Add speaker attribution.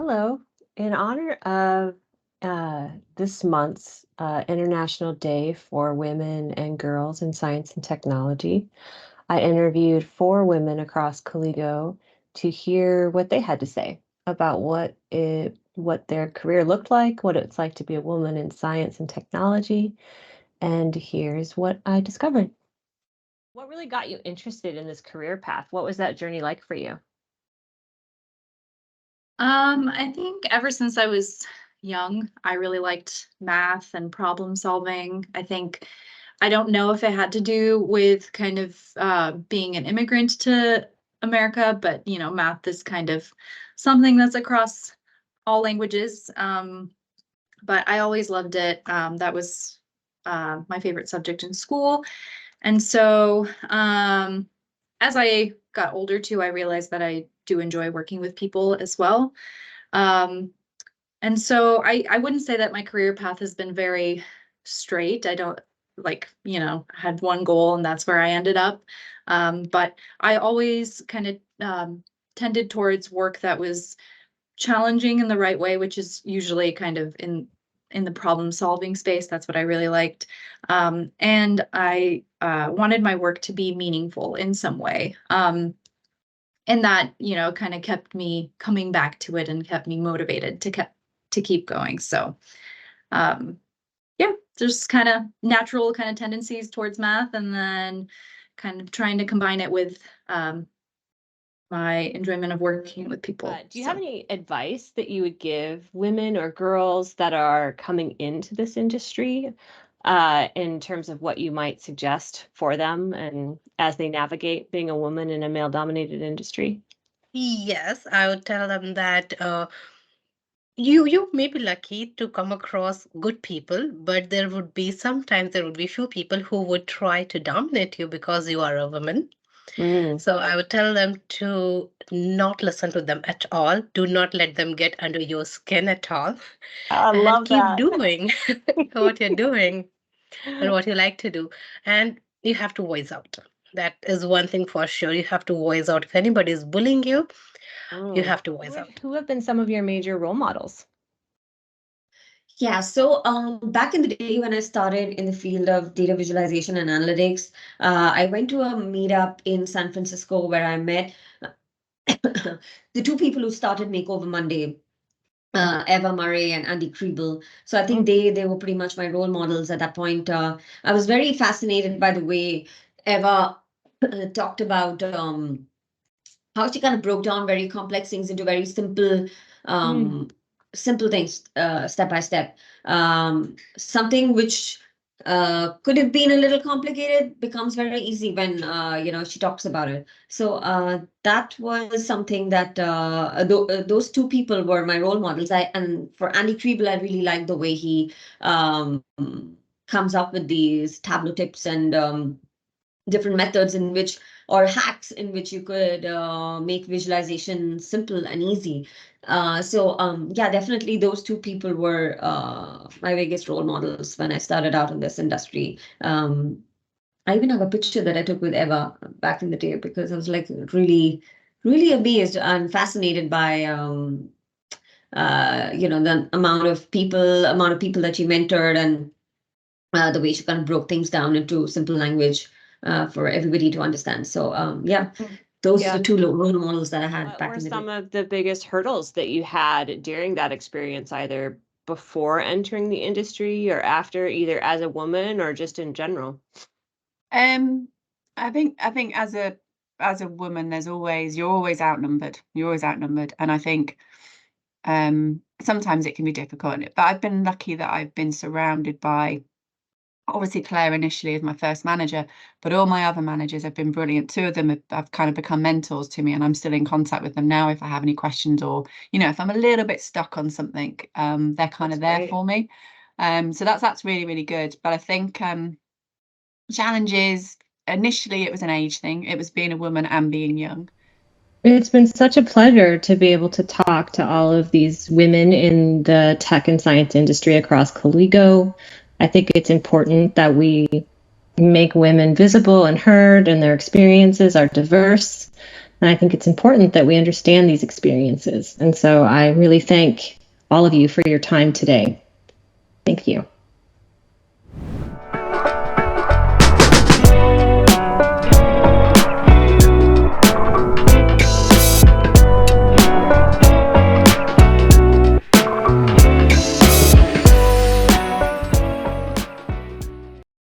Speaker 1: Hello. In honor of this month's International Day for Women and Girls in Science and Technology, I interviewed four women across Calligo to hear what they had to say about what their career looked like, what it's like to be a woman in science and technology, and here's what I discovered. What really got you interested in this career path? What was that journey like for you?
Speaker 2: I think ever since I was young, I really liked math and problem solving. I don't know if it had to do with kind of being an immigrant to America, but math is kind of something that's across all languages. But I always loved it. That was my favorite subject in school. And so as I got older too, I realized that I do enjoy working with people as well. Um, and so I wouldn't say that my career path has been very straight. I don't had one goal and that's where I ended up. But I always kind of tended towards work that was challenging in the right way, which is usually kind of in the problem solving space. That's what I really liked. And I wanted my work to be meaningful in some way. And that, kind of kept me coming back to it and kept me motivated to keep going. So, um, yeah, there's kind of natural kind of tendencies towards math, and then kind of trying to combine it with my enjoyment of working with people.
Speaker 1: Do you have any advice that you would give women or girls that are coming into this industry, in terms of what you might suggest for them and as they navigate being a woman in a male-dominated industry?
Speaker 3: Yes, I would tell them that you may be lucky to come across good people, but there would be few people who would try to dominate you because you are a woman.
Speaker 1: Mm,
Speaker 3: So I would tell them to not listen to them at all. Do not let them get under your skin at all,
Speaker 1: I
Speaker 3: and
Speaker 1: love
Speaker 3: keep
Speaker 1: that.
Speaker 3: doing what you're doing and what you like to do. And you have to voice out. That is one thing for sure. You have to voice out. If anybody is bullying you, you
Speaker 1: Mm.
Speaker 3: have to voice out.
Speaker 1: Who have been some of your major role models?
Speaker 4: Yeah, so back in the day when I started in the field of data visualization and analytics, I went to a meetup in San Francisco where I met the two people who started Makeover Monday, Eva Murray and Andy Kriebel. So I think they were pretty much my role models at that point. I was very fascinated by the way Eva talked about how she kind of broke down very complex things into very
Speaker 1: Mm.
Speaker 4: um, simple things, step by step. Something which could have been a little complicated becomes very easy when she talks about it. So that was something that those two people were my role models. And for Andy Kriebel, I really like the way he comes up with these tableau tips and different methods in which or hacks in which you could make visualization simple and easy. Yeah, definitely those two people were my biggest role models when I started out in this industry. I even have a picture that I took with Eva back in the day because I was like really, really amazed and fascinated by the amount of people that she mentored and the way she kind of broke things down into simple language for everybody to understand. So yeah, those are
Speaker 1: Yeah.
Speaker 4: the two role models that I had
Speaker 1: What
Speaker 4: back
Speaker 1: were
Speaker 4: in the
Speaker 1: some
Speaker 4: day.
Speaker 1: of the biggest hurdles that you had during that experience, either before entering the industry or after, either as a woman or just in general?
Speaker 5: Um, I think as a woman, you're always outnumbered. You're always outnumbered, and I think sometimes it can be difficult. But I've been lucky that I've been surrounded by obviously Claire initially as my first manager, but all my other managers have been brilliant. Two of them have kind of become mentors to me, and I'm still in contact with them now if I have any questions or if I'm a little bit stuck on something, they're kind
Speaker 1: That's
Speaker 5: of there
Speaker 1: great.
Speaker 5: for me. So that's really, really good. But I think challenges, initially it was an age thing. It was being a woman and being young.
Speaker 1: It's been such a pleasure to be able to talk to all of these women in the tech and science industry across Calligo. I think it's important that we make women visible and heard, and their experiences are diverse. And I think it's important that we understand these experiences. And so I really thank all of you for your time today. Thank you.